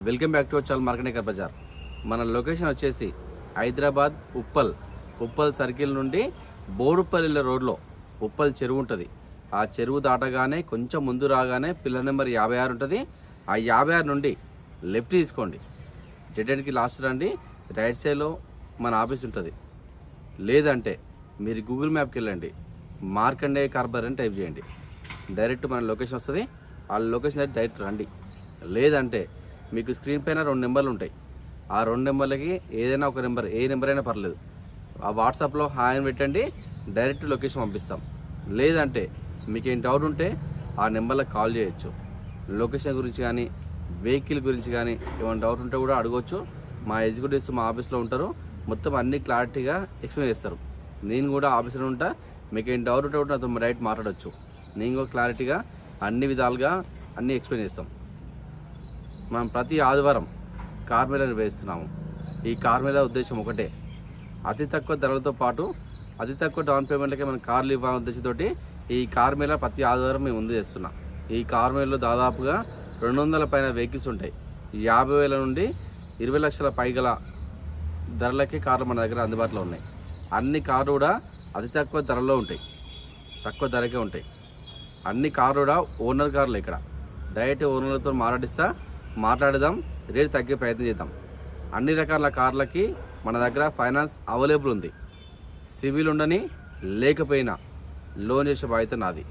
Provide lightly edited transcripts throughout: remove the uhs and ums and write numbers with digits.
Welcome back to chaal market Bazar. మన location వచ్చేసి Hyderabad Uppal circle నుండి బోడుపల్లి రోడ్లో ఉప్పల్ చెరువు ఉంటుంది. ఆ చెరువు దాటగానే కొంచెం ముందు రాగానే పిల్లర్ నెంబర్ 56 ఉంటుంది. ఆ 56 నుండి లెఫ్ట్ తీసుకోండి, డెడ్కి లాస్ట్ రండి. రైట్ సైడ్లో మన ఆఫీస్ ఉంటుంది. లేదంటే మీరు గూగుల్ మ్యాప్కి వెళ్ళండి, మార్కండే కార్బర్ అని టైప్ చేయండి, డైరెక్ట్ మన లొకేషన్ వస్తుంది. ఆ లొకేషన్ అయితే డైరెక్ట్ రండి. లేదంటే మీకు స్క్రీన్ పైన 2 నెంబర్లు ఉంటాయి. ఆ 2 నెంబర్లకి ఏదైనా ఒక నెంబర్, ఏ నెంబర్ అయినా పర్లేదు, ఆ వాట్సాప్లో హాయ్ అని పెట్టండి, డైరెక్ట్ లొకేషన్ పంపిస్తాం. లేదంటే మీకు ఏం డౌట్ ఉంటే ఆ నెంబర్లకు కాల్ చేయొచ్చు. లొకేషన్ గురించి కానీ వెహికల్ గురించి కానీ ఏమైనా డౌట్ ఉంటే కూడా అడగవచ్చు. మా ఎగ్జిక్యూటివ్స్ మా ఆఫీస్లో ఉంటారు, మొత్తం అన్ని క్లారిటీగా ఎక్స్ప్లెయిన్ చేస్తారు. నేను కూడా ఆఫీస్లో ఉంటా. మీకు ఏం డౌట్ ఉంటే కూడా నాతో రైట్ మాట్లాడవచ్చు. నేను కూడా క్లారిటీగా అన్ని విధాలుగా అన్నీ ఎక్స్ప్లెయిన్ చేస్తాం. మనం ప్రతి ఆదివారం కార్ మేళా నిర్వహిస్తున్నాము. ఈ కార్ మేళా ఉద్దేశం ఒకటే, అతి తక్కువ ధరలతో పాటు అతి తక్కువ డౌన్ పేమెంట్లకే మనం కార్లు ఇవ్వాలనే ఉద్దేశంతో ఈ కార్ మేళా ప్రతి ఆదివారం మేము ముందు చేస్తున్నాం. ఈ కార్ మేళాలో దాదాపుగా 200 పైన వెహికల్స్ ఉంటాయి. 50,000 నుండి 20 లక్షల పైగల ధరలకే కార్లు మన దగ్గర అందుబాటులో ఉన్నాయి. అన్ని కార్లు కూడా అతి తక్కువ ధరలో ఉంటాయి, తక్కువ ధరకే ఉంటాయి. అన్ని కార్లు కూడా ఓనర్ కార్లు. ఇక్కడ డైరెక్ట్ ఓనర్లతో మాట్లాడదాం, రేట్ తగ్గే ప్రయత్నం చేద్దాం. అన్ని రకాల కార్లకి మన దగ్గర ఫైనాన్స్ అవైలబుల్ ఉంది. సివిల్ ఉండని లేకపోయినా లోన్ చేసే బాధ్యత నాది.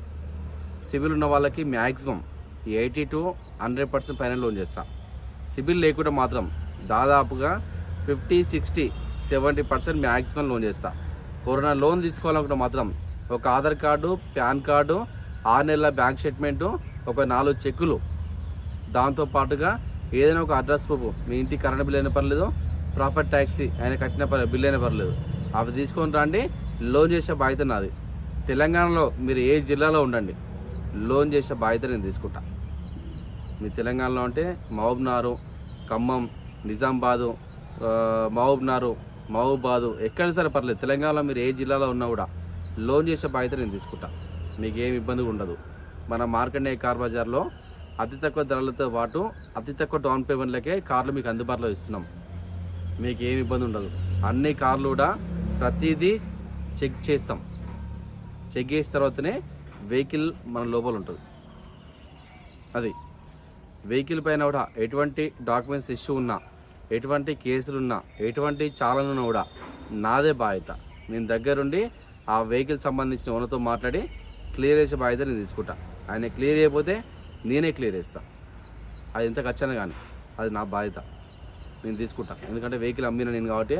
సివిల్ ఉన్న వాళ్ళకి మ్యాక్సిమం 80 to 100% పైన లోన్ చేస్తాం. సివిల్ లేకుండా మాత్రం దాదాపుగా 50, 60, 70% మ్యాక్సిమం లోన్ చేస్తా. ఎవరైనా లోన్ తీసుకోవాలనుకుంటే మాత్రం ఒక ఆధార్ కార్డు, పాన్ కార్డు, 6 నెలల బ్యాంక్ స్టేట్మెంటు, ఒక 4 చెక్కులు, దాంతోపాటుగా ఏదైనా ఒక అడ్రస్ ప్రూఫ్, మీ ఇంటి కరెంట్ బిల్ అయినా పర్లేదు, ప్రాపర్టీ ట్యాక్సీ ఆయన కట్టిన బిల్ అయినా పర్లేదు, అవి తీసుకొని రండి. లోన్ చేసే బాధ్యత నాది. తెలంగాణలో మీరు ఏ జిల్లాలో ఉండండి, లోన్ చేసే బాధ్యత నేను తీసుకుంటా. మీ తెలంగాణలో అంటే మహబూబ్నగర్, ఖమ్మం, నిజామాబాదు, మహబూబాదు ఎక్కడైనా సరే పర్లేదు. తెలంగాణలో మీరు ఏ జిల్లాలో ఉన్నా కూడా లోన్ చేసే బాధ్యత నేను తీసుకుంటా. మీకు ఏమి ఇబ్బంది ఉండదు. మన మార్కండే కార్ బజార్లో అతి తక్కువ ధరలతో పాటు అతి తక్కువ డౌన్ పేమెంట్లకే కార్లు మీకు అందుబాటులో ఇస్తున్నాం. మీకు ఏమి ఇబ్బంది ఉండదు. అన్ని కార్లు కూడా ప్రతిదీ చెక్ చేస్తాం. చెక్ చేసిన తర్వాతనే వెహికల్ మన లోపల ఉంటుంది. అది వెహికల్ పైన కూడా ఎటువంటి డాక్యుమెంట్స్ ఇష్యూ ఉన్నా, ఎటువంటి కేసులున్నా, ఎటువంటి చాలనున్నా కూడా నాదే బాధ్యత. నేను దగ్గరుండి ఆ వెహికల్ సంబంధించిన ఓనర్తో మాట్లాడి క్లియర్ చేసే బాధ్యత నేను తీసుకుంటా. ఆయన క్లియర్ చేయకపోతే నేనే క్లియర్ చేస్తాను. అది ఎంత ఖర్చైనా కానీ అది నా బాధ్యత, నేను తీసుకుంటా. ఎందుకంటే వెహికల్ అమ్మిన నేను కాబట్టి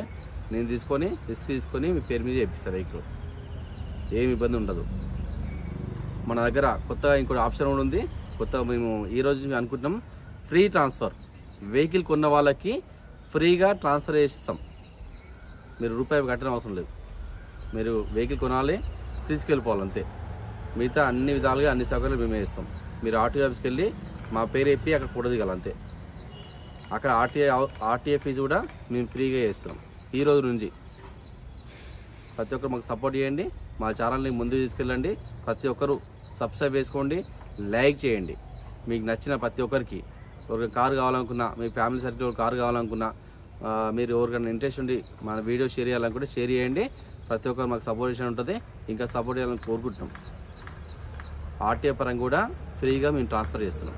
నేను రిస్క్ తీసుకొని మీ పేరు మీద చేపిస్తాను. వెహికల్ ఏమి ఇబ్బంది ఉండదు. మన దగ్గర కొత్తగా ఇంకోటి ఆప్షన్ కూడా ఉంది. కొత్తగా మేము ఈరోజు అనుకుంటున్నాం, ఫ్రీ ట్రాన్స్ఫర్. వెహికల్ కొన్న వాళ్ళకి ఫ్రీగా ట్రాన్స్ఫర్ చేస్తాం. మీరు రూపాయి కట్టడం అవసరం లేదు. మీరు వెహికల్ కొనాలి, తీసుకెళ్ళిపోవాలి అంతే. మిగతా అన్ని విధాలుగా అన్ని సౌకర్యాలు మేమే ఇస్తాం. మీరు ఆర్టీఓ ఆఫీస్కి వెళ్ళి మా పేరు చెప్పి అక్కడ ఫోటో దిగాలి అంతే. అక్కడ ఆర్టీఏ ఫీజు కూడా మేము ఫ్రీగా చేస్తున్నాం. ఈ రోజు నుంచి ప్రతి ఒక్కరు మాకు సపోర్ట్ చేయండి. మా ఛానల్ని ముందుకు తీసుకెళ్ళండి. ప్రతి ఒక్కరు సబ్స్క్రైబ్ చేసుకోండి, లైక్ చేయండి. మీకు నచ్చిన ప్రతి ఒక్కరికి, ఎవరికి కారు కావాలనుకున్నా, మీ ఫ్యామిలీ సర్కిల్ కారు కావాలనుకున్నా, మీరు ఎవరికైనా ఇంట్రెస్ట్ ఉండి మన వీడియో షేర్ చేయాలనుకుంటే షేర్ చేయండి. ప్రతి ఒక్కరు మాకు సపోర్ట్ చేసి ఉంటుంది. ఇంకా సపోర్ట్ చేయాలని కోరుకుంటున్నాం. ఆర్టీఏ పరంగా కూడా ఫ్రీగా మేము ట్రాన్స్ఫర్ చేస్తున్నాం,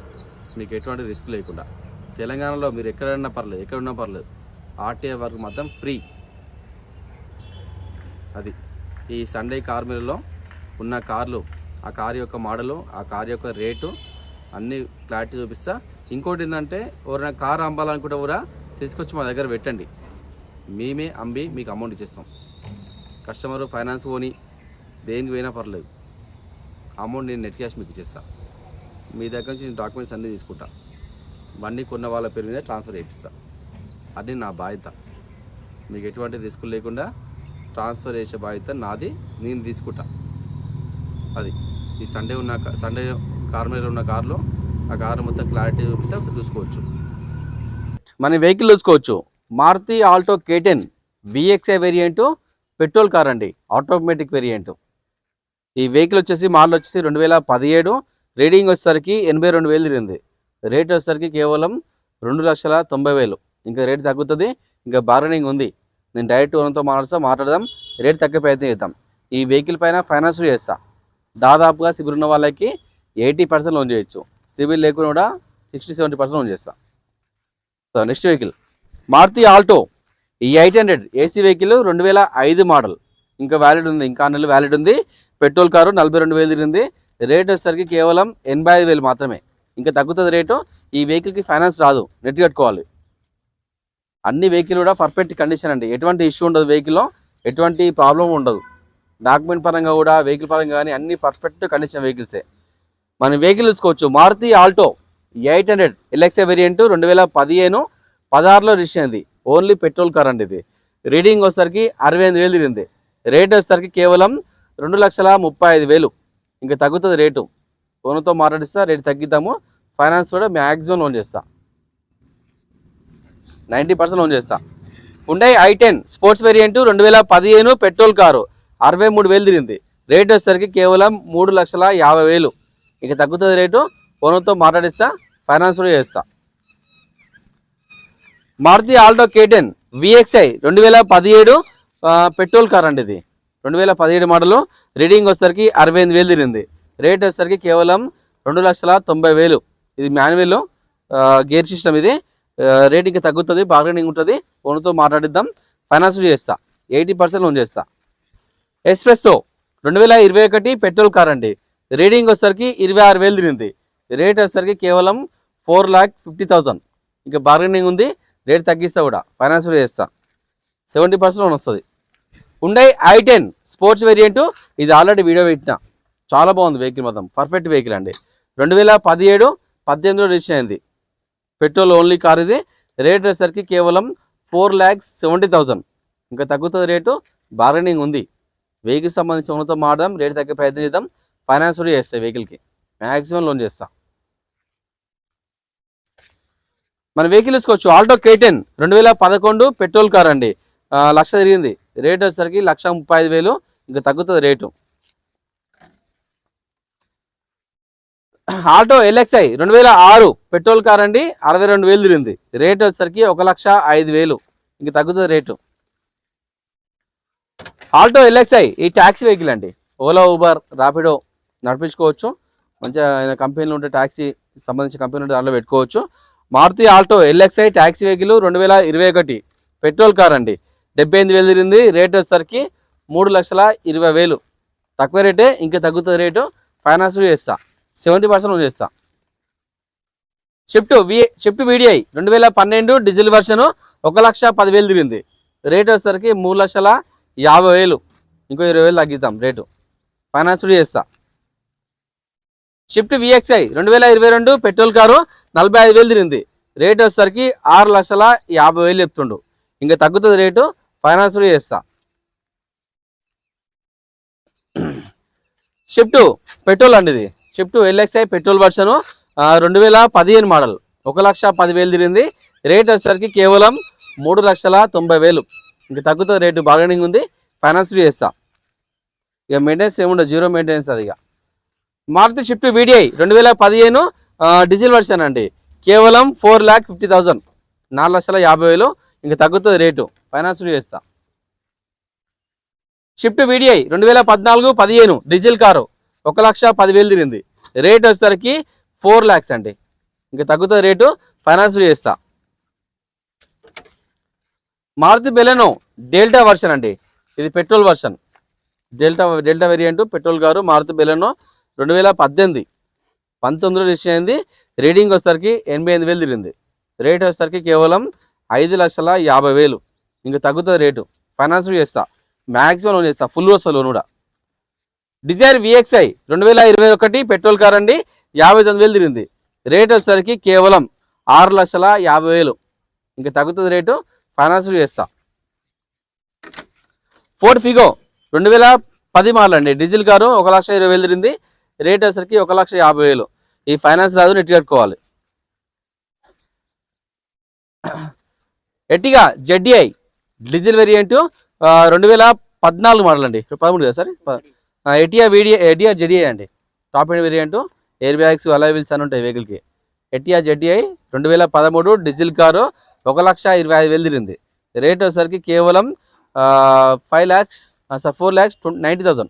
మీకు ఎటువంటి రిస్క్ లేకుండా. తెలంగాణలో మీరు ఎక్కడున్నా పర్లేదు, ఆర్టీఏ వరకు మాత్రం ఫ్రీ. అది ఈ సండే కార్ మేళాలో ఉన్న కార్లు, ఆ కార్ యొక్క మోడలు, ఆ కార్ యొక్క రేటు అన్నీ క్లారిటీ చూపిస్తా. ఇంకోటి ఏంటంటే, ఎవరైనా కార్ అమ్మాలనుకుంటే కూడా తీసుకొచ్చి మా దగ్గర పెట్టండి, మేమే అమ్మి మీకు అమౌంట్ ఇచ్చేస్తాం. కస్టమర్ ఫైనాన్స్ పోని దేనికి పోయినా పర్లేదు, అమౌంట్ నేను నెట్ క్యాష్ మీకు ఇచ్చేస్తాను. మీ దగ్గర నుంచి నేను డాక్యుమెంట్స్ అన్నీ తీసుకుంటా, బండి కొన్న వాళ్ళ పేరు మీద ట్రాన్స్ఫర్ చేయిస్తా. అది నా బాధ్యత. మీకు ఎటువంటి రిస్క్ లేకుండా ట్రాన్స్ఫర్ చేసే బాధ్యత నాది, నేను తీసుకుంటా. అది ఈ సండే కార్ మీద ఉన్న కార్లో ఆ కారు మొత్తం క్లారిటీ చూపిస్తే ఒకసారి చూసుకోవచ్చు. మన వెహికల్ చూసుకోవచ్చు. Maruti Alto K10 VXI variant, petrol car అండి, ఆటోమేటిక్ వేరియంటు. ఈ వెహికల్ వచ్చేసి మోడల్ వచ్చేసి 2017, రీడింగ్ వచ్చేసరికి 82,000 తిరిగింది. రేట్ వచ్చేసరికి కేవలం 2,90,000. ఇంకా రేటు తగ్గుతుంది, ఇంకా బార్గెనింగ్ ఉంది. నేను డైరెక్ట్ ఓనర్తో మాట్లాడదాం, రేటు తగ్గే ప్రయత్నం చేద్దాం. ఈ వెహికల్ పైన ఫైనాన్స్ చేస్తా. దాదాపుగా సిబిల్ ఉన్న వాళ్ళకి 80% లోన్ చేయొచ్చు, సిబిల్ లేకుండా కూడా 60-70% లోన్ చేస్తా. So next vehicle Maruti Alto ఈ 800 ఏసీ వెహికల్ 2005 మోడల్. ఇంకా వ్యాలిడ్ ఉంది, ఇంకా నెలలు వ్యాలిడ్ ఉంది. పెట్రోల్ కారు 42,000 తిరిగింది. రేట్ వచ్చేసరికి కేవలం 85,000 మాత్రమే. ఇంకా తగ్గుతుంది రేటు. ఈ వెహికల్కి ఫైనాన్స్ రాదు, నెట్ కట్టుకోవాలి. అన్ని వెహికల్ కూడా పర్ఫెక్ట్ కండిషన్ అండి, ఎటువంటి ఇష్యూ ఉండదు, వెహికల్లో ఎటువంటి ప్రాబ్లం ఉండదు. డాక్యుమెంట్ పరంగా కూడా వెహికల్ పరంగా కానీ అన్ని పర్ఫెక్ట్ కండిషన్ వెహికల్సే. మనం వెహికల్ చూసుకోవచ్చు. మారుతి ఆల్టో 800 ఎల్ఎక్స్ఐ వేరియంట్ 2015-16లో రిజిస్టర్ అయింది. ఓన్లీ పెట్రోల్ కార్ అండి ఇది. రీడింగ్ వచ్చేసరికి 68,000 తిరిగింది. రేట్ వచ్చేసరికి కేవలం 2,35,000. ఇంకా తగ్గుతుంది రేటు. ఓనర్తో మాట్లాడిస్తా, రేటు తగ్గిద్దాము. ఫైనాన్స్ కూడా మ్యాక్సిమం లోన్ చేస్తా, 90% లోన్ చేస్తా. Hyundai i10 sports variant 2015 petrol car 63,000 తిరిగింది. రేట్ వచ్చేసరికి కేవలం 3,50,000. ఇంకా తగ్గుతుంది రేటు. ఓనర్తో మాట్లాడిస్తా, ఫైనాన్స్ కూడా చేస్తా. Maruti Alto K10 VXI 2017 petrol car అండి ఇది. 2017 మోడల్. రీడింగ్ వచ్చేసరికి 68,000 తిరిగింది. రేట్ వచ్చేసరికి కేవలం 2,90,000. ఇది మాన్యువల్ గేర్ సిస్టమ్. ఇది రేట్ ఇంకా తగ్గుతుంది, బార్గెనింగ్ ఉంటుంది. ఓనర్తో మాట్లాడిద్దాం, ఫైనాన్స్ చేస్తా, 80% లోన్ చేస్తా. ఎస్ప్రెస్సో 2021 పెట్రోల్ కార్ అండి. రీడింగ్ వచ్చేసరికి 26,000 తిరిగింది. రేట్ వచ్చేసరికి కేవలం 4,50,000. ఇంకా బార్గెనింగ్ ఉంది, రేట్ తగ్గిస్తా కూడా, ఫైనాన్స్ కూడా చేస్తా, 70% లోన్ వస్తుంది. హుండై i10 స్పోర్ట్స్ వేరియంట్ ఇది ఆల్రెడీ వీడియో పెట్టిన, చాలా బాగుంది వెహికల్, మొత్తం పర్ఫెక్ట్ వెహికల్ అండి. 2017-18లో రిజిస్టర్ అయింది. పెట్రోల్ ఓన్లీ కార్ ఇది. రేట్ వచ్చేసరికి కేవలం 4,70,000. ఇంకా తగ్గుతుంది రేటు, బార్గెనింగ్ ఉంది. వెహికల్ సంబంధించి ఓనర్తో మాట్లాడదాం, రేటు తగ్గే ప్రయత్నం చేద్దాం. ఫైనాన్స్ కూడా చేస్తాయి, వెహికల్కి మ్యాక్సిమం లోన్ చేస్తా. మన వెహికల్ తీసుకోవచ్చు. ఆల్టో K10 2011 పెట్రోల్ కార్ అండి. 1,00,000 తిరిగింది. రేట్ వచ్చేసరికి 1,35,000. ఇంకా తగ్గుతుంది rate. Alto LXI 2006 petrol car అండి. 62,000 తిరిగింది. రేట్ వచ్చేసరికి 1,05,000. ఇంకా తగ్గుతుంది రేటు. ఆల్టో LXI ఈ ట్యాక్సీ వెహికల్ అండి. ఓలా, ఊబర్, ర్యాపిడో నడిపించుకోవచ్చు. మంచిగా కంపెనీలు ఉంటే, ట్యాక్సీ సంబంధించిన కంపెనీలు ఉంటే దాంట్లో పెట్టుకోవచ్చు. Maruti Alto LXI taxi vehicle 2021 petrol car అండి. 78,000 తిరిగింది. రేట్ వచ్చేసరికి 3,20,000. తక్కువ రేటే, ఇంకా తగ్గుతుంది రేటు. ఫైనాన్స్ చేస్తా, 70% లోన్ చేస్తా. షిఫ్ట్ VDI 2012 డీజిల్ వర్షన్ 1,10,000 తిరిగింది. రేట్ వచ్చేసరికి 3,50,000. ఇంకో 20,000 తగ్గిద్దాం రేటు, ఫైనాన్స్ చేస్తా. షిఫ్ట్ VXI 2022 పెట్రోల్ కారు 45,000 తిరిగింది. రేట్ వచ్చేసరికి 6,50,000 చెప్తుండు. ఇంకా తగ్గుతుంది రేటు, ఫైనాన్స్ చేస్తా. షిఫ్ట్ పెట్రోల్ అండి ఇది. Shift LXI petrol version 2015 model 1,10,000 తిరిగింది. రేట్ వచ్చేసరికి కేవలం 3,90,000. ఇంకా తగ్గుతుంది రేటు, బార్గెనింగ్ ఉంది. ఫైనాన్స్ చేస్తా. ఇక మెయింటెనెన్స్ ఏముండదు, జీరో మెయింటెనెన్స్ అది. ఇక Maruti Swift VDI 2015 diesel version అండి. కేవలం 4,50,000, 4,50,000. ఇంకా తగ్గుతుంది రేటు, ఫైనాన్స్ చేస్తా. షిఫ్ట్ VDI 2014-15 డీజిల్ కారు 1,10,000 తిరిగింది. రేట్ వచ్చేసరికి 4 lakhs అండి. ఇంకా తగ్గుతుంది రేటు, ఫైనాన్స్ చేస్తా. మారుతి బెలెనో డెల్టా వర్షన్ అండి. ఇది petrol version. Delta variant petrol car. Maruti Baleno 2018-19లో రిజిస్టర్ అయింది. రీడింగ్ వచ్చేసరికి 88,000 తిరిగింది. రేట్ వచ్చేసరికి కేవలం 5,50,000. ఇంకా తగ్గుతుంది రేటు, ఫైనాన్స్ చేస్తా, మ్యాక్సిమం లోన్ చేస్తా, ఫుల్ వస్తుంది లోన్ కూడా. డిజైర్ VXI 2021 పెట్రోల్ కార్ అండి. 59,000 తిరిగింది. రేట్ వచ్చేసరికి కేవలం 6,50,000. ఇంకా తగ్గుతుంది రేటు, ఫైనాన్స్ చేస్తా. ఫోర్డ్ ఫిగో 2010 మోడల్ అండి. డీజిల్ కారు 1,20,000 తిరిగింది. రేట్ వచ్చేసరికి 1,50,000. ఈ ఫైనాన్స్ రాదు, నెట్ కట్టుకోవాలి. Ertiga ZDI diesel variant 2014 model అండి. 13 కదా సార్. ఎర్టిగా ZDI అండి. Top end variant. Air bags, alloy wheels అని ఉంటాయి వెహికల్కి. ఎటియా జెటిఐ 2013 డీజిల్ కారు 1,25,000 తిరిగింది. రేట్ వచ్చేసరికి కేవలం 4,90,000.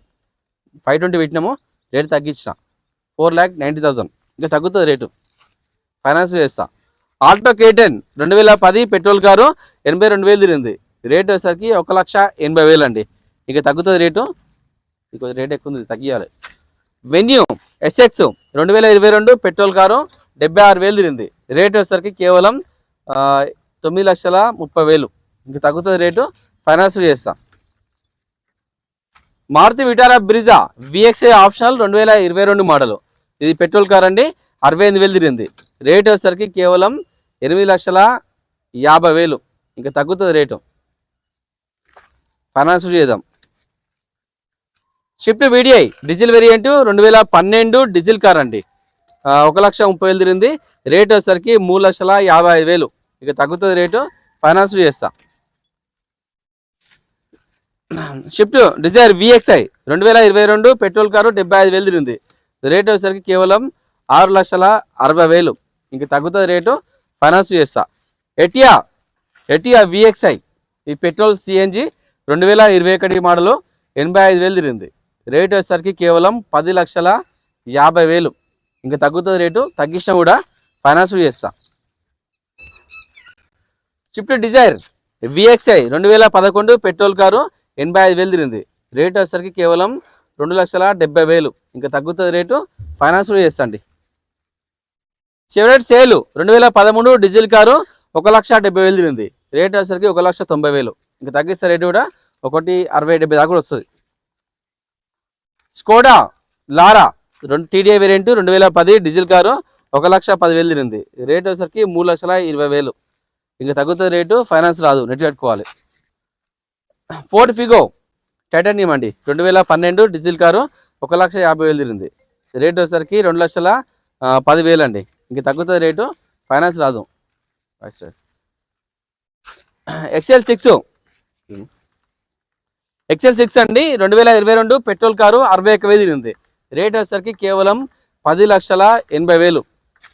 520 పెట్టినాము, రేటు తగ్గించిన 4,90,000. ఇంకా తగ్గుతుంది రేటు, ఫైనాన్స్ చేస్తా. ఆల్టో K10 2010 పెట్రోల్ కారు 82,000 తిరిగింది. రేట్ వచ్చేసరికి 1,80,000 అండి. ఇంకా తగ్గుతుంది రేటు, ఇంకో రేట్ ఎక్కువ ఉంది, తగ్గియాలి. వెన్యూ SX 2022 పెట్రోల్ కారు 76,000 తిరిగింది. రేట్ వచ్చేసరికి కేవలం 9,30,000. ఇంకా తగ్గుతుంది రేటు, ఫైనాన్స్ చేస్తా. Maruti Vitara Brezza VXI optional 2022 model, ఇది పెట్రోల్ కార్ అండి. 68,000 తిరిగింది. రేట్ వచ్చేసరికి కేవలం 8,50,000. ఇంకా తగ్గుతుంది రేటు, ఫైనాన్స్ చేద్దాం. Swift VDI diesel variant 2012 diesel car అండి. 1,30,000 తిరిగింది. రేట్ వచ్చేసరికి 3,55,000. ఇక తగ్గుతుంది రేటు, ఫైనాన్స్ చేస్తా. Swift Dzire VXI 2022 petrol car 75,000 తిరిగింది. రేట్ వచ్చేసరికి కేవలం 6,60,000. ఇంక తగ్గుతుంది రేటు, ఫైనాన్స్ చేస్తా. ఎటియా VXI ఈ పెట్రోల్ CNG 2021 మోడలు 85,000 తిరిగింది. రేట్ వచ్చేసరికి కేవలం 10,50,000. ఇంకా తగ్గుతుంది రేటు, తగ్గించినా కూడా ఫైనాన్స్ చేస్తా. Swift Dzire VXI 2011 petrol car 85,000 తిరిగింది. రేట్ వచ్చేసరికి కేవలం 2,70,000. ఇంకా తగ్గుతుంది రేటు, ఫైనాన్స్ చేస్తా అండి. చెవరెట్ సేలు 2013 డీజిల్ కారు 1,70,000 తిరిగింది. రేట్ వచ్చేసరికి 1,90,000. ఇంకా తగ్గిస్తే రేటు కూడా 1,60,70 దాకా కూడా వస్తుంది. Skoda Laura TDI variant 2010 diesel car 1,10,000 తిరిగింది. రేట్ వచ్చేసరికి 3,20,000. ఇంకా తగ్గుతుంది రేటు, ఫైనాన్స్ రాదు, నెట్ కట్టుకోవాలి. ఫోర్డ్ ఫిగో టైటానియం అండి 2012 డీజిల్ కారు 1,50,000 తిరిగింది. రేట్ వచ్చేసరికి 2,10,000 అండి. ఇంక తగ్గుతుంది రేటు, ఫైనాన్స్ రాదు. XL6 అండి 2022 పెట్రోల్ కారు 61,000 తిరిగింది. రేట్ వచ్చేసరికి కేవలం 10,80,000.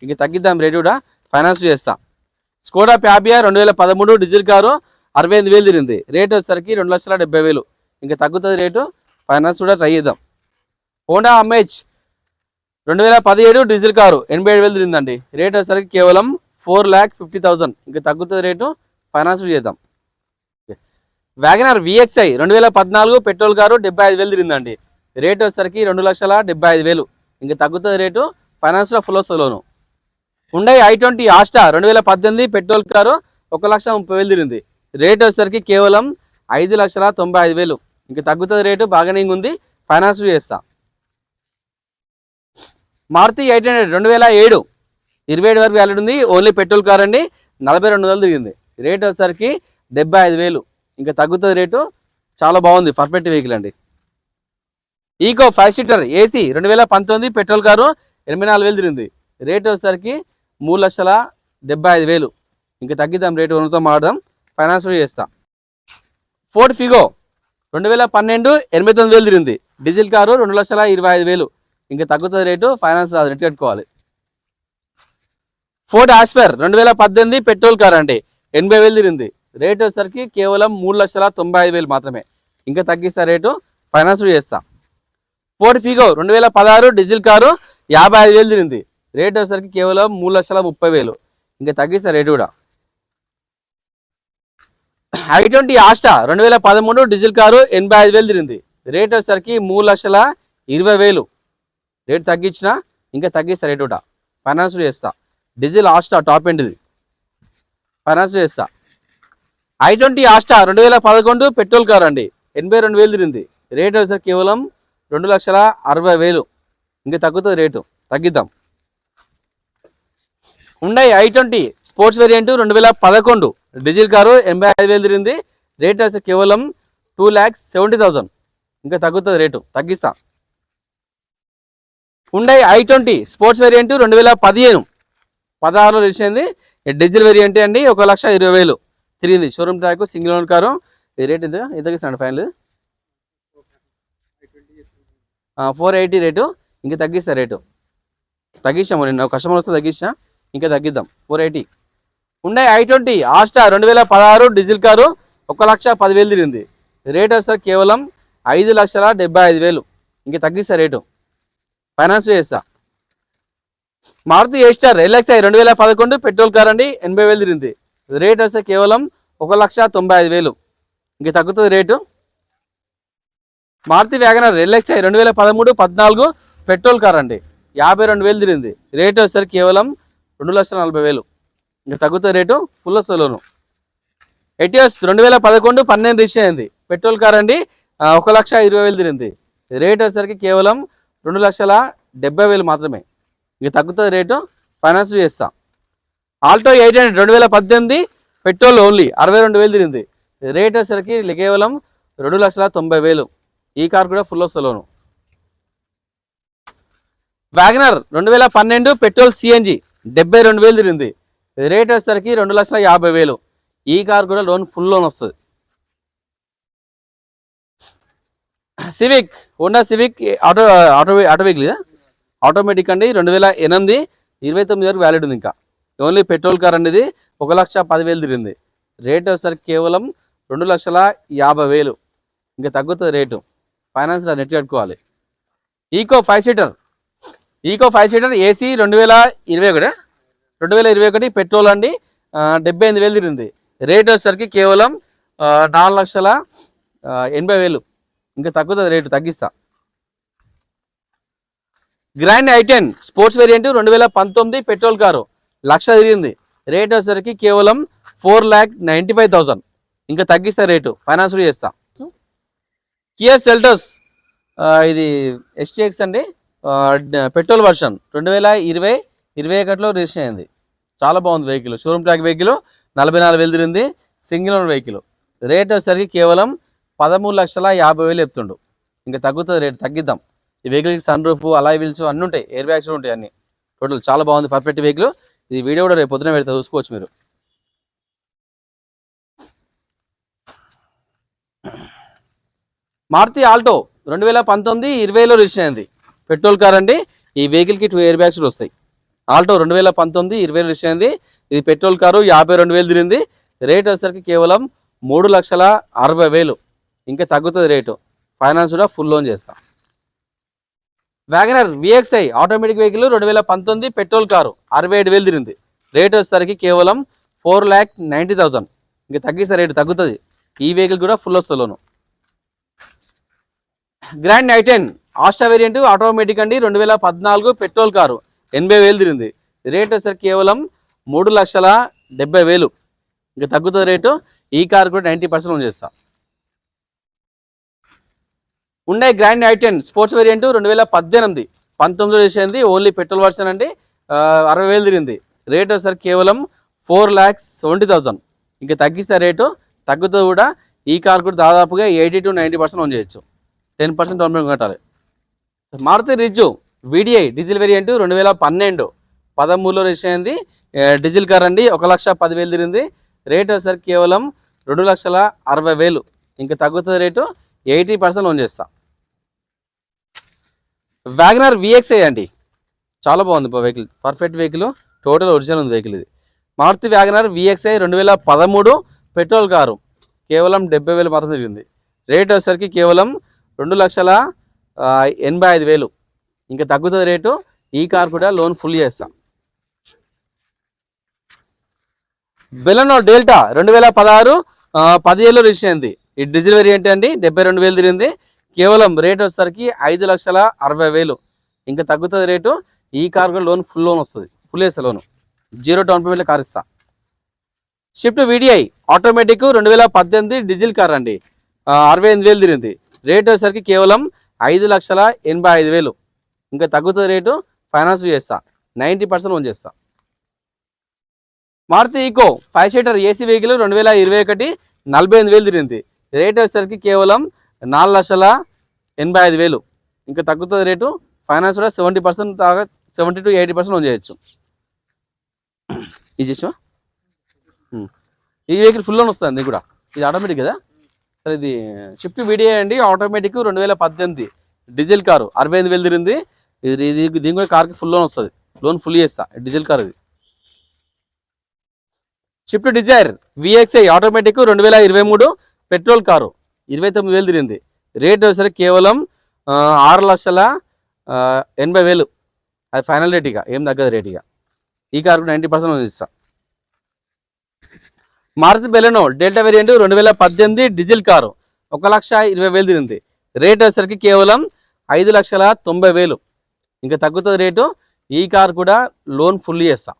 ఇంక తగ్గిద్దాం రేటు కూడా, ఫైనాన్స్ చేస్తా. స్కోడా ఫ్యాబియా 2013 డీజిల్ కారు 68,000 తిరిగింది. రేట్ వచ్చేసరికి 2,70,000. ఇంకా తగ్గుతుంది రేటు, ఫైనాన్స్ కూడా ట్రై చేద్దాం. హోండా అమేజ్ 2017 డీజిల్ కారు 87,000 తిరిగిందండి. రేట్ వచ్చేసరికి కేవలం 4,50,000. ఇంకా తగ్గుతుంది రేటు, ఫైనాన్స్ చేద్దాం. వ్యాగనర్ VXI 2014 పెట్రోల్ కారు 75,000 తిరిగిందండి. రేట్ వచ్చేసరికి 2,75,000. ఇంకా తగ్గుతుంది రేటు, ఫైనాన్స్లో ఫుల్ వస్తుంది loan. Hyundai i20 Asta 2018 petrol car 1,30,000 తిరిగింది. రేట్ వచ్చేసరికి కేవలం 5,95,000. ఇంకా తగ్గుతుంది రేటు, బాగానే ఉంది, ఫైనాన్స్ చేస్తా. మారుతి 800 2007 27 వరకు వ్యాలిడ్ ఉంది, ఓన్లీ పెట్రోల్ కార్ అండి. 42,000 తిరిగింది. రేట్ వచ్చేసరికి 75,000. ఇంకా తగ్గుతుంది రేటు, చాలా బాగుంది, పర్ఫెక్ట్ వెహికల్ అండి. Eeco 5 seater AC 2019 petrol car 84,000 తిరిగింది. రేట్ వచ్చేసరికి 3,75,000. ఇంకా తగ్గిద్దాం రేటు, ఉన్నతో మాడదాం, ఫైనాన్స్ చేస్తా. ఫోర్డ్ ఫిగో 2012 89,000 తిరిగింది. Diesel car 2,25,000. ఇంకా తగ్గుతుంది రేటు, ఫైనాన్స్ రాదు, నెట్ కట్టుకోవాలి. ఫోర్డ్ ఆస్పర్ 2018 పెట్రోల్ కార్ అండి 80,000 తిరిగింది. రేట్ వచ్చేసరికి కేవలం 3,95,000 మాత్రమే. ఇంకా తగ్గిస్తా రేటు, ఫైనాన్స్ చేస్తా. ఫోర్డ్ ఫిగో 2016 డీజిల్ కారు 55,000 తిరిగింది. రేట్ వచ్చేసరికి కేవలం 3,30,000. ఇంకా తగ్గిస్తా రేటు కూడా. i20 ఆస్టా 2013 డీజిల్ కారు 85,000 తిరిగింది. రేట్ వచ్చేసరికి 3,20,000. రేట్ తగ్గించిన, ఇంకా తగ్గిస్తా రేటు కూడా, ఫైనాన్స్ చేస్తా. డీజిల్ ఆస్టా టాప్ ఎండ్ ఇది, ఫైనాన్స్ చేస్తా. i20 ఆస్టా 2011 పెట్రోల్ కార్ అండి 82,000 తిరిగింది. రేట్ వచ్చేసరికి కేవలం 2,60,000. ఇంకా తగ్గుతుంది రేటు, తగ్గిద్దాం. Hyundai i20 sports variant 2011 diesel car 85,000 తిరిగింది. రేట్ వచ్చి కేవలం 2,70,000. ఇంకా తగ్గుతుంది రేటు, తగ్గిస్తా. హుండై i20 స్పోర్ట్స్ వేరియంట్ 2015 16లో రిలీజ్ అయింది. డీజిల్ వేరియంట్ అండి, 1,20,000 తిరిగింది. Showroom track, single owner car. ఈ రేట్ ఎంత తగ్గిస్తాను ఫైనల్ 480 రేటు. ఇంకా తగ్గిస్తా రేటు, తగ్గించాము. నిన్న కస్టమర్ వస్తే తగ్గించా, ఇంకా తగ్గిద్దాం 480. ఉండే i20 ఆస్టార్ 2016 డీజిల్ కారు 1,10,000 తిరిగింది. రేట్ వస్తారు కేవలం 5,75,000. ఇంకా తగ్గిస్తా రేటు, ఫైనాన్స్ చేస్తా. Maruti A Star LXi 2011 petrol car అండి, 80,000 తిరిగింది. రేట్ వస్తే కేవలం 1,95,000. ఇంక తగ్గుతుంది rate. Maruti Wagon R LXi 2013-14 petrol car అండి, 52,000 తిరిగింది. రేట్ వచ్చేసరికి కేవలం 2,40,000. ఇంకా తగ్గుతుంది రేటు, ఫుల్ వస్తుంది లోను. ఎటిఎస్ 2011-12 రిజిస్టర్ అయింది, పెట్రోల్ కార్ అండి, 1,20,000 తిరిగింది. రేట్ వచ్చేసరికి కేవలం 2,70,000 మాత్రమే. ఇంక తగ్గుతుంది రేటు, ఫైనాన్స్ చేస్తా. ఆల్టో 800 2018 పెట్రోల్ ఓన్లీ 62,000 తిరిగింది. రేట్ వచ్చేసరికి కేవలం 2,90,000. ఈ కార్ కూడా ఫుల్ వస్తుంది లోను. వ్యాగనర్ 2012 పెట్రోల్ CNG 72,000 తిరిగింది. రేట్ వచ్చేసరికి 2,50,000. ఈ కార్ కూడా లోన్ ఫుల్ లోన్ వస్తుంది. Civic, Honda civic auto vehicle ఇదా, ఆటోమేటిక్ అండి, 2008 29 వరకు వ్యాలిడ్ ఉంది. ఇంకా ఓన్లీ పెట్రోల్ కార్ అనేది 1,10,000 తిరిగింది. రేట్ వచ్చేసరికి కేవలం 2,50,000. ఇంకా తగ్గుతుంది రేటు, ఫైనాన్స్ నెట్ కట్టుకోవాలి. Eeco 5 seater, Eeco 5 seater AC 2021 petrol అండి, 78,000 తిరిగింది. రేట్ వచ్చేసరికి కేవలం 4,80,000. ఇంకా తగ్గుతుంది రేటు, తగ్గిస్తా. Grand i10 sports variant 2019 petrol car 1,00,000 తిరిగింది. రేట్ వచ్చేసరికి కేవలం 4,95,000. ఇంకా తగ్గిస్తా రేటు, ఫైనాన్స్ చేస్తా. కియా సెల్టోస్ ఇది STX అండి, పెట్రోల్ వర్షన్ 2020-21లో రిజిస్టర్ అయింది. చాలా బాగుంది వెహికల్, షోరూమ్ ట్రాక్ వెహికల్, 44,000 తిరిగింది. Single owner vehicle. రేట్ వచ్చేసరికి కేవలం 13,50,000 చెప్తుండు. ఇంకా తగ్గుతుంది రేటు, తగ్గిద్దాం. ఈ వెహికల్కి సన్ రూఫ్, అలాయ్ వీల్స్ అన్నీ ఉంటాయి, ఎయిర్ బ్యాగ్స్ ఉంటాయి అన్ని. టోటల్ చాలా బాగుంది, పర్ఫెక్ట్ వెహికల్. ఈ వీడియో కూడా రేపు పొద్దున పెడతా, చూసుకోవచ్చు మీరు. మారుతి ఆల్టో 2019-20లో రిజిస్టర్ అయింది, పెట్రోల్ కార్ అండి. ఈ వెహికల్కి 2 ఎయిర్ బ్యాగ్స్ వస్తాయి. ఆల్టో 2019-20లో రిజిస్టర్ అయింది. ఇది పెట్రోల్ కారు, 52,000 తిరిగింది. రేట్ వచ్చేసరికి కేవలం 3,60,000. ఇంకా తగ్గుతుంది రేటు, ఫైనాన్స్ కూడా ఫుల్ లోన్ చేస్తాం. Wagon R VXi automatic vehicle 2019 petrol car, 67,000 తిరిగింది. రేట్ వచ్చేసరికి కేవలం 4,90,000. ఇంకా తగ్గిస్తే రేటు తగ్గుతుంది. ఈ వెహికల్ కూడా ఫుల్ వస్తుంది loan. Grand i10 Asta variant automatic అండి, 2014 పెట్రోల్ కారు, 80,000 తిరిగింది. రేట్ వచ్చేసరికి కేవలం 3,70,000. ఇంకా తగ్గుతుంది రేటు. ఈ కార్ కూడా 90% లోన్ చేస్తా. ఉండే గ్రాండ్ i10 స్పోర్ట్స్ వేరియంట్ 2018-19లో రిజిస్టర్ అయింది, ఓన్లీ పెట్రోల్ వర్షన్ అండి, 60,000 తిరిగింది. రేట్ వచ్చేసరికి కేవలం 4,70,000. ఇంకా తగ్గిస్తే రేటు తగ్గుతుంది కూడా. ఈ కార్ కూడా దాదాపుగా 80-90% లోన్ చేయొచ్చు, 10% డౌన్ పేమెంట్ కట్టాలి. Maruti Ritz VDI diesel variant 2012-13లో రిజిస్టర్ అయింది, డీజిల్ కార్ అండి, 1,10,000 తిరిగింది. రేట్ వచ్చేసరికి కేవలం 2,60,000. ఇంకా తగ్గుతుంది రేటు, 80% లోన్ చేస్తా. వ్యాగనర్ VXi అండి, చాలా బాగుంది vehicle, perfect vehicle, total original ఉంది వెహికల్ ఇది. Maruti WagonR VXi 2013 petrol car, కేవలం 70,000 మాత్రం తిరిగింది. రేట్ వచ్చేసరికి కేవలం 2,85,000. ఇంకా తగ్గుతుంది రేటు. ఈ కార్ కూడా లోన్ ఫుల్ చేస్తాం. బెలెనో డెల్టా 2016-17లో రిజిస్టర్ అయింది. ఈ డీజిల్ వేరియంట్ అండి, 72,000 తిరిగింది. కేవలం రేట్ వచ్చేసరికి 5,60,000. ఇంకా తగ్గుతుంది రేటు. ఈ కార్ కూడా లోన్ ఫుల్ లోన్ వస్తుంది, ఫుల్ వేస్తా లోను, 0 డౌన్ పేమెంట్లో కార్ ఇస్తా. Shift VDI automatic 2018 diesel car అండి, 68,000 తిరిగింది. రేట్ వచ్చేసరికి కేవలం 5,85,000. ఇంకా తగ్గుతుంది రేటు, ఫైనాన్స్ చేస్తా, 90% లోన్ చేస్తా. Maruti Eeco 5 seater AC vehicle 2021 48,000 తిరిగింది. రేట్ వచ్చేసరికి కేవలం 4,85,000. ఇంకా తగ్గుతుంది రేటు, ఫైనాన్స్ కూడా 70% దాకా, 70-80% లోన్ చేయొచ్చు. ఇది చేసావా, ఈ వెహికల్ ఫుల్ లోన్ వస్తుంది కూడా. ఇది ఆటోమేటిక్ కదా సార్, ఇది షిఫ్ట్ VDI అండి, ఆటోమేటిక్ 2018 డీజిల్ కారు, 65,000 తిరిగింది. ఇది దీని కూడా కార్కి ఫుల్ లోన్ వస్తుంది, లోన్ ఫుల్ చేస్తా. డీజిల్ కార్ ఇది. Swift Dzire VXI automatic 2023 petrol car 29,000 తిరిగింది. రేట్ వచ్చేసరికి కేవలం 6,80,000. అది ఫైనల్ రేట్, ఇక ఏం తగ్గదు రేట్. ఇక ఈ కారు 90% ఇస్తా. Maruti Baleno Delta variant 2018 diesel car 1,20,000 తిరిగింది. రేట్ వచ్చేసరికి కేవలం 5,90,000. ఇంకా తగ్గుతుంది రేటు. ఈ కారు కూడా లోన్ ఫుల్ చేస్తా.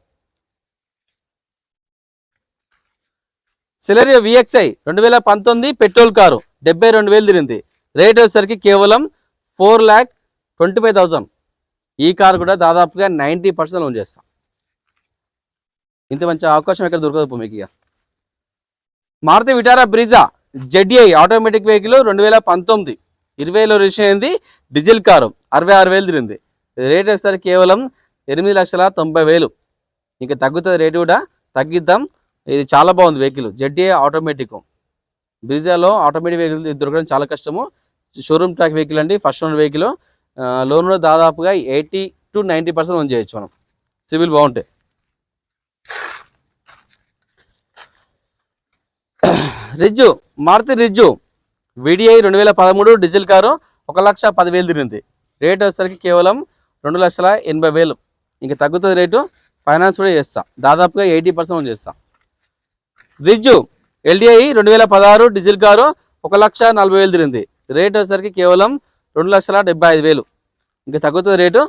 సెలెరియో విఎక్స్ఐ 2019 పెట్రోల్ కారు 72,000 తిరిగింది. రేట్ వచ్చేసరికి కేవలం 4,25,000. ఈ కారు కూడా దాదాపుగా 90% లోన్ చేస్తాం. ఇంత మంచి అవకాశం ఎక్కడ దొరకదు మీకు. ఇక Maruti Vitara Brezza ZI automatic vehicle 2019 20లో రిజిస్టర్ అయింది. డీజిల్ కారు 66,000 తిరిగింది. రేట్ వచ్చేసరికి కేవలం 8,90,000. ఇంకా తగ్గుతుంది రేటు కూడా తగ్గిద్దాం. ఇది చాలా బాగుంది వెహికల్. ZI automatic. బ్రీజాలో ఆటోమేటిక్ వెహికల్ దొరకడం చాలా కష్టము. షోరూమ్ ట్రాక్ వెహికల్ అండి, ఫస్ట్ ఓనర్ వెహికల్. లోన్లో దాదాపుగా 80 to 90% లోన్ చేయొచ్చు మనం, సివిల్ బాగుంటాయి. Rizzu Maruti Rizzu VDI 2013 diesel car 1,10,000 తిరిగింది. రేట్ వచ్చేసరికి కేవలం 2,80,000. ఇంకా తగ్గుతుంది రేటు. ఫైనాన్స్ కూడా చేస్తా, దాదాపుగా 80% లోన్ చేస్తా. రిజ్జు ఎల్డిఐ 2016 డీజిల్ కారు 1,40,000 తిరిగింది. రేట్ వచ్చేసరికి కేవలం 2,75,000. ఇంకా తగ్గుతుంది రేటు.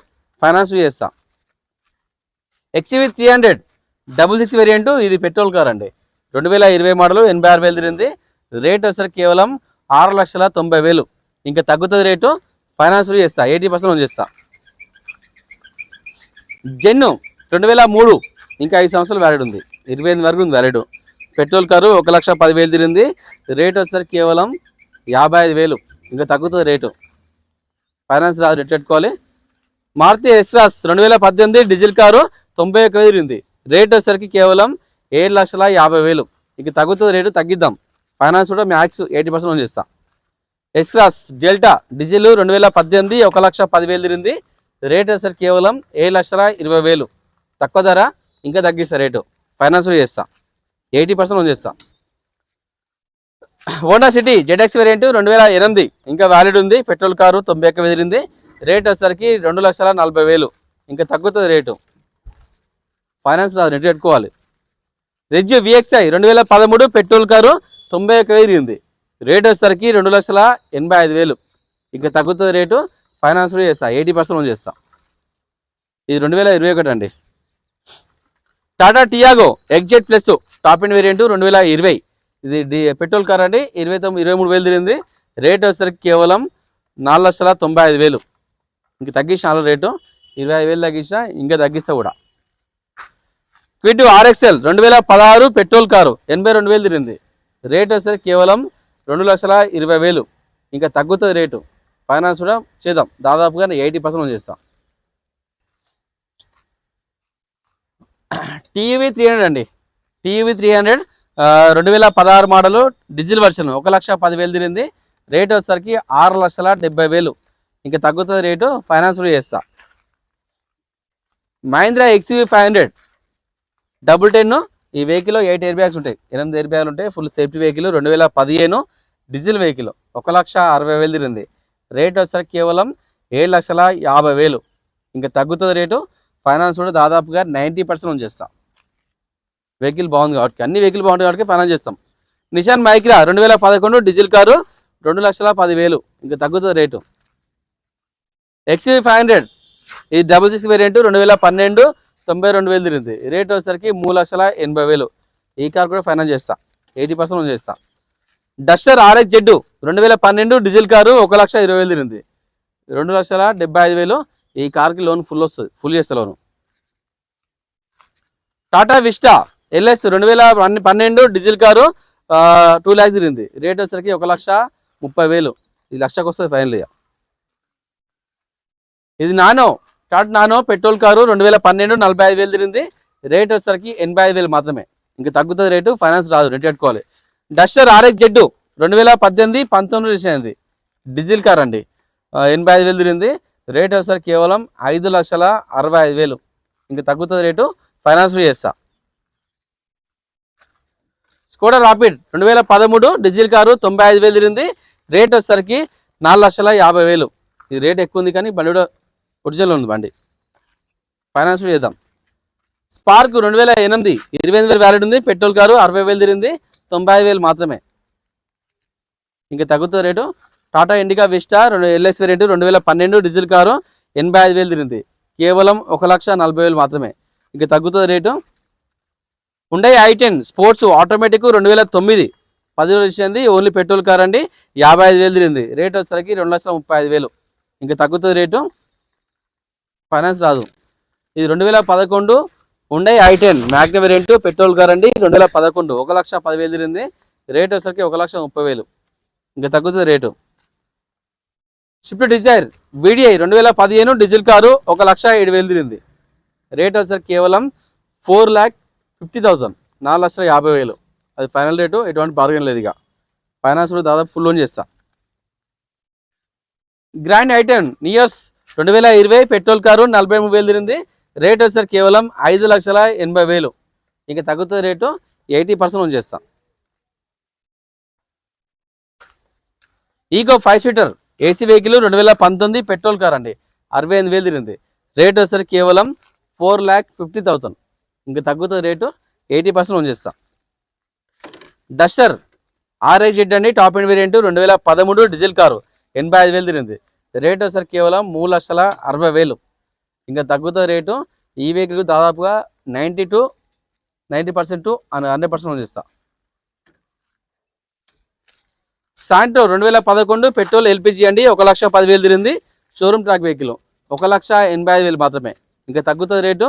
ఫైనాన్స్ చేస్తా. XUV 300 66 వేరియంట్, ఇది పెట్రోల్ కార్ అండి. 2020 మోడల్ 86,000 తిరిగింది. రేట్ వచ్చేసరికి కేవలం 6,90,000. ఇంకా తగ్గుతుంది రేటు. ఫైనాన్స్ చేస్తా, 80% లోన్ చేస్తా. జెన్ను 2003 ఇంకా 5 సంవత్సరాలు వ్యాలిడ్ ఉంది, 28 వరకు ఉంది వ్యాలిడ్. పెట్రోల్ కారు 1,10,000 తిరిగింది. రేట్ వచ్చేసరికి కేవలం 55,000. ఇంకా తగ్గుతుంది రేటు. ఫైనాన్స్ రాదు, రేట్ పెట్టుకోవాలి. మారుతి ఎస్రాస్ 2018 డీజిల్ కారు 91,000 తిరిగింది. రేట్ వచ్చేసరికి కేవలం 7,50,000. ఇంకా తగ్గుతుంది రేటు, తగ్గిద్దాం. ఫైనాన్స్ కూడా మ్యాక్స్ 80% లోన్ చేస్తా. ఎస్రాస్ డెల్టా డీజిల్ 2018 1,10,000 తిరిగింది. రేట్ వచ్చేసరికి కేవలం 7,20,000. తక్కువ ధర, ఇంకా తగ్గిస్తా రేటు. ఫైనాన్స్ కూడా చేస్తా, 80% లోన్ చేస్తా. హోండా సిటీ జెడ్ఎక్స్ వేరియంట్ 2008 ఇంకా వ్యాలిడ్ ఉంది. పెట్రోల్ కారు 91,000 తిరిగింది. రేట్ వచ్చేసరికి 2,40,000. ఇంకా తగ్గుతుంది రేటు. ఫైనాన్స్ రాదు, నెట్ పెట్టుకోవాలి. రిజ్జు విఎక్స్ఐ 2013 పెట్రోల్ కారు 91,000 తిరిగింది. రేట్ వచ్చేసరికి 2,85,000. ఇంకా తగ్గుతుంది రేటు. ఫైనాన్స్ కూడా చేస్తా, 80% లోన్ చేస్తా. ఇది 2021 అండి. Tata Tiago exert plus top end variant 2020. ఇది పెట్రోల్ కార్ అండి, 23,000 తిరిగింది. రేట్ వచ్చేసరికి కేవలం 4,95,000. ఇంక తగ్గించిన రేటు 25,000 తగ్గించిన, ఇంకా తగ్గిస్తా కూడా. క్విడ్ RXL 2016 పెట్రోల్ కారు 82,000 తిరిగింది. రేట్ వచ్చేసరికి కేవలం 2,20,000. ఇంకా తగ్గుతుంది రేటు. ఫైనాన్స్ కూడా చేద్దాం, దాదాపుగా 80% చేస్తాం. TUV 300 అండి. TUV 300 2016 మోడలు డీజిల్ వర్షన్ 1,10,000 తిరిగింది. రేట్ వచ్చేసరికి 6,70,000. ఇంకా తగ్గుతుంది రేటు. ఫైనాన్స్ కూడా చేస్తా. మహీంద్రా XUV 500 1010. ఈ వెహికల్ 8 ఎయిర్ బ్యాగ్స్ ఉంటాయి, 8 ఎయిర్ బ్యాగ్లు ఉంటాయి. Full safety vehicle. 2015 diesel vehicle 1,60,000 తిరిగింది. రేట్ వచ్చేసరికి కేవలం 7,50,000. ఇంకా తగ్గుతుంది రేటు. ఫైనాన్స్ కూడా దాదాపుగా 90% చేస్తాం. వెహికల్ బాగుంది కాబట్టి, అన్ని వెహికల్ బాగుంటుంది కాబట్టి ఫైనాన్స్ చేస్తాం. నిషాన్ మైక్రా 2011 డీజిల్ కారు 2,10,000. ఇంకా తగ్గుతుంది రేటు. XUV 500 ఇది 66 వేరియంట్ 2012 92,000 తిరిగింది. రేట్ వచ్చేసరికి 3,80,000. ఈ కార్ కూడా ఫైనాన్స్ చేస్తా, 80% చేస్తా. డస్టర్ RXZ 2012 డీజిల్ కారు 1,20,000 తిరిగింది. 2,75,000. ఈ కార్కి లోన్ ఫుల్ వస్తుంది, ఫుల్ చేస్తా loan. Tata Vista LS 2012 diesel car 2 lakhs తిరిగింది. రేట్ వచ్చేసరికి 1,30,000. ఈ లక్షకు వస్తుంది ఫైనల్గా. ఇది టాటా నానో పెట్రోల్ కారు 2012 45,000 తిరిగింది. రేట్ వచ్చేసరికి 85,000 మాత్రమే. ఇంకా తగ్గుతుంది రేటు. ఫైనాన్స్ రాదు, రేట్ పెట్టుకోవాలి. డస్టర్ RXZ 2018 19 రిజిస్టర్ అయింది. డీజిల్ కార్ అండి, 85,000 తిరిగింది. రేట్ వచ్చేసరికి కేవలం 5,65,000. ఇంకా తగ్గుతుంది రేటు. ఫైనాన్స్ చేస్తా. స్కోడా రాపిడ్ 2013 డీజిల్ కారు 95,000 తిరిగింది. రేట్ వచ్చేసరికి 4,50,000. ఇది రేట్ ఎక్కువ ఉంది కానీ బండి కూడా ఒరిజినల్ ఉంది. బండి ఫైనాన్స్ చేద్దాం. స్పార్క్ 2008 28,000 వ్యాలిడ్ ఉంది. పెట్రోల్ కారు 60,000 తిరిగింది. 95,000 మాత్రమే, ఇంకా తగ్గుతుంది rate. Tata indica vista LS variant 2012 diesel car 85,000 తిరిగింది. కేవలం 1,40,000 మాత్రమే, ఇంకా తగ్గుతుంది rate. Hyundai i10 sports automatic 2009 10 వచ్చింది. ఓన్లీ పెట్రోల్ కార్ అండి. 55,000 తిరిగింది. రేట్ వచ్చేసరికి 2,35,000, ఇంకా తగ్గుతుంది రేటు. ఫైనాన్స్ రాదు. ఇది 2011 Hyundai i10 Magna variant petrol car అండి. 2011 1,10,000 తిరిగింది. రేట్ వచ్చేసరికి 1,30,000, ఇంకా తగ్గుతుంది rate. Swift Dzire VDI 2015 diesel car 1,07,000 తిరిగింది. రేట్ వచ్చేసరికి కేవలం 4,50,000, 4,50,000. అది ఫైనల్ రేటు, ఎటువంటి బార్గెన్ లేదు. ఇక ఫైనాన్స్ కూడా దాదాపు ఫుల్ లోన్ చేస్తా. Grand i10 Nios 2020 petrol car 43,000 తిరిగింది. రేట్ వచ్చేసరికి కేవలం 5,80,000, ఇంకా తగ్గుతుంది రేటు. 80% లోన్ చేస్తా. Eeco 5 seater AC vehicle 2019 petrol car అండి. 68,000 తిరిగింది. రేట్ వచ్చేసరికి కేవలం 4,50,000, ఇంకా తగ్గుతుంది రేటు. 80% లోన్ చేస్తా. డస్టర్ RX అండి top end variant 2013 diesel car 85,000 తిరిగింది. రేట్ వచ్చేసరికి కేవలం 3,60,000, ఇంకా తగ్గుతుంది రేటు. ఈ వెహికల్ దాదాపుగా 90% to 100% లోన్ చేస్తా. శాంటో 2011 పెట్రోల్ LPG అండి 1,10,000 తిరిగింది. షోరూమ్ ట్రాక్ వెహికల్ 1,85,000 మాత్రమే, ఇంకా తగ్గుతుంది rate.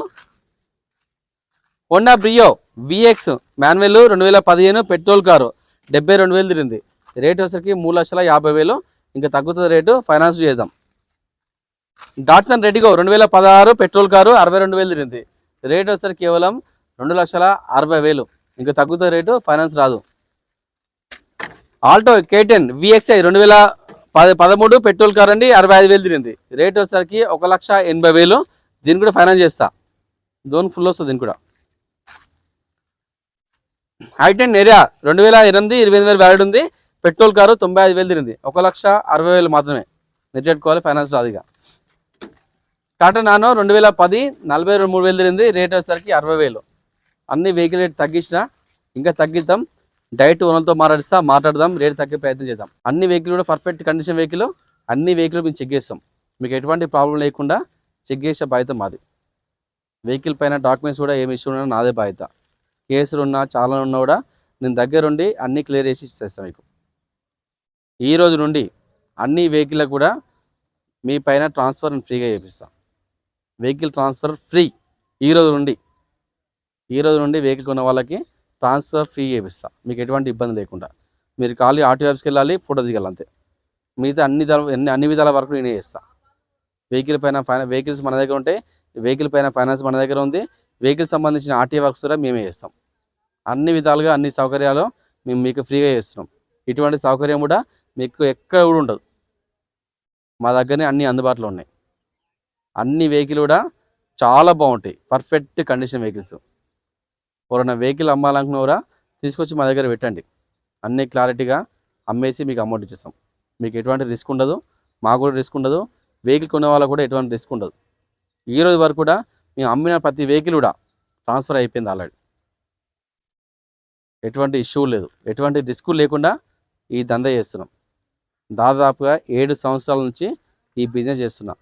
Honda Brio VX manual 2015 petrol car 72,000 తిరిగింది. రేట్ వచ్చేసరికి 3,50,000, ఇంకా తగ్గుతుంది రేటు. ఫైనాన్స్ చేద్దాం. డాట్సన్ రెడిగో 2016 పెట్రోల్ కారు 62,000 తిరిగింది. రేట్ వచ్చేసరికి కేవలం 2,60,000, ఇంకా తగ్గుతుంది రేటు. ఫైనాన్స్ రాదు. Alto K10 VXI 2013 petrol car అండి 65,000 తిరిగింది. రేట్ వచ్చేసరికి 1,80,000, దీన్ని కూడా ఫైనాన్స్ చేస్తా. లోన్ ఫుల్ వస్తుంది దీనికి కూడా. i10 ఏరియా 2008 28,000 వ్యాలిడ్ ఉంది. పెట్రోల్ కారు 95,000 తిరిగింది. 1,60,000 మాత్రమే, నెట్ పెట్టుకోవాలి. ఫైనాన్స్ రాదు. ఇక టాటా నానో 2010 43,000 తిరిగింది. రేట్ వచ్చేసరికి 60,000. అన్ని వెహికల్ రేట్ తగ్గించినా ఇంకా తగ్గిద్దాం. డైరెక్ట్ ఓనర్తో మాట్లాడదాం, రేట్ తగ్గే ప్రయత్నం చేద్దాం. అన్ని వెహికల్ కూడా పర్ఫెక్ట్ కండిషన్ వెహికల్. అన్ని వెహికల్ మేము చెక్ చేస్తాం. మీకు ఎటువంటి ప్రాబ్లం లేకుండా చెక్ చేసే బాధ్యత మాది. వెహికల్ పైన డాక్యుమెంట్స్ కూడా ఏమి ఇష్యూ ఉన్నా నాదే బాధ్యత. కేసులు ఉన్నా చాలా ఉన్నా కూడా నేను దగ్గరుండి అన్నీ క్లియర్ చేసి ఇచ్చేస్తాను మీకు. ఈ రోజు నుండి అన్ని వెహికల్లకు కూడా మీ పైన ట్రాన్స్ఫర్ ఫ్రీగా చేపిస్తాను. Vehicle transfer free. ఈ రోజు నుండి వెహికల్ కొన్న వాళ్ళకి ట్రాన్స్ఫర్ ఫ్రీ చేపిస్తా, మీకు ఎటువంటి ఇబ్బంది లేకుండా. మీరు ఖాళీ ఆర్టీ ఆఫీస్కి వెళ్ళాలి, ఫోటో దిగాలి అంతే. మిగతా అన్ని విధాల వరకు నేనే చేస్తాను. వెహికల్స్ మన దగ్గర ఉంటే వెహికల్ పైన ఫైనాన్స్ మన దగ్గర ఉంది. వెహికల్ సంబంధించిన ఆర్టీఓ వర్క్స్ కూడా మేమే చేస్తాం. అన్ని విధాలుగా అన్ని సౌకర్యాలు మేము మీకు ఫ్రీగా చేస్తున్నాం. ఇటువంటి సౌకర్యం కూడా మీకు ఎక్కడ కూడా ఉండదు. మా దగ్గరనే అన్ని అందుబాటులో ఉన్నాయి. అన్ని వెహికల్ కూడా చాలా బాగుంటాయి, పర్ఫెక్ట్ కండిషన్ వెహికల్స్. ఎవరైనా వెహికల్ అమ్మాలనుకున్నా కూడా తీసుకొచ్చి మా దగ్గర పెట్టండి. అన్ని క్లారిటీగా అమ్మేసి మీకు అమౌంట్ ఇచ్చేస్తాం. మీకు ఎటువంటి రిస్క్ ఉండదు, మాకు కూడా రిస్క్ ఉండదు, వెహికల్ కొనే వాళ్ళకు కూడా ఎటువంటి రిస్క్ ఉండదు. ఈ రోజు వరకు కూడా మేము అమ్మిన ప్రతి వెహికల్ కూడా ట్రాన్స్ఫర్ అయిపోయింది ఆల్రెడీ. ఎటువంటి ఇష్యూ లేదు, ఎటువంటి రిస్క్ లేకుండా ఈ దందా చేస్తున్నాం. దాదాపుగా 7 సంవత్సరాల నుంచి ఈ బిజినెస్ చేస్తున్నా.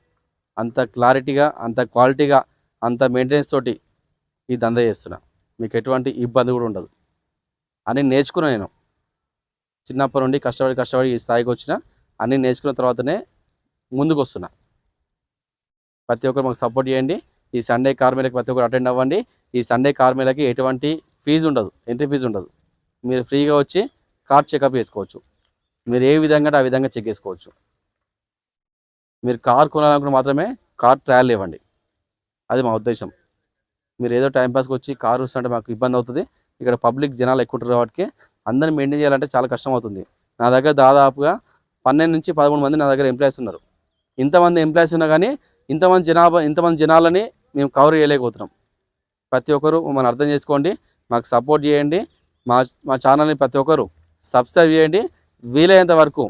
అంత క్లారిటీగా, అంత క్వాలిటీగా, అంత మెయింటెనెన్స్ తోటి ఈ దందా చేస్తున్నా. మీకు ఎటువంటి ఇబ్బంది కూడా ఉండదు. అన్నీ నేర్చుకున్నా నేను. చిన్నప్పటి నుండి కష్టపడి ఈ స్థాయికి వచ్చిన. అన్నీ నేర్చుకున్న తర్వాతనే ముందుకు వస్తున్నా. ప్రతి ఒక్కరు మాకు సపోర్ట్ చేయండి. ఈ సండే కార్ మేళకి ప్రతి ఒక్కరు అటెండ్ అవ్వండి. ఈ సండే కార్ మేళకి ఎటువంటి ఫీజు ఉండదు, ఎంట్రీ ఫీజు ఉండదు. మీరు ఫ్రీగా వచ్చి కార్ చెకప్ చేసుకోవచ్చు. మీరు ఏ విధంగా ఆ విధంగా చెక్ చేసుకోవచ్చు. మీరు కార్ కొనాలనుకున్న మాత్రమే కార్ ట్రయల్ ఇవ్వండి, అది మా ఉద్దేశం. మీరు ఏదో టైంపాస్కి వచ్చి కారు వస్తుంటే మాకు ఇబ్బంది అవుతుంది. ఇక్కడ పబ్లిక్ జనాలు ఎక్కువ ఉంటారు కాబట్టి అందరిని మెయింటైన్ చేయాలంటే చాలా కష్టం అవుతుంది. నా దగ్గర దాదాపుగా 12 నుంచి 13 మంది నా దగ్గర ఎంప్లాయీస్ ఉన్నారు. ఇంతమంది ఎంప్లాయీస్ ఉన్నా కానీ ఇంతమంది జనాలని మేము కవర్ చేయలేకపోతున్నాం. ప్రతి ఒక్కరు మమ్మల్ని అర్థం చేసుకోండి, మాకు సపోర్ట్ చేయండి. మా మా ఛానల్ని ప్రతి ఒక్కరు సబ్స్క్రైబ్ చేయండి, వీలైనంత వరకు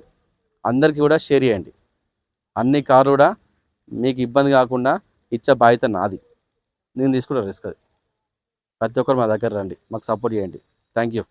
అందరికీ కూడా షేర్ చేయండి. అన్ని కార్లు కూడా మీకు ఇబ్బంది కాకుండా ఇచ్చే బాధ్యత నాది, నేను తీసుకుంటా రిస్క్. అది ప్రతి ఒక్కరు మా దగ్గర రండి, మాకు సపోర్ట్ చేయండి. Thank you.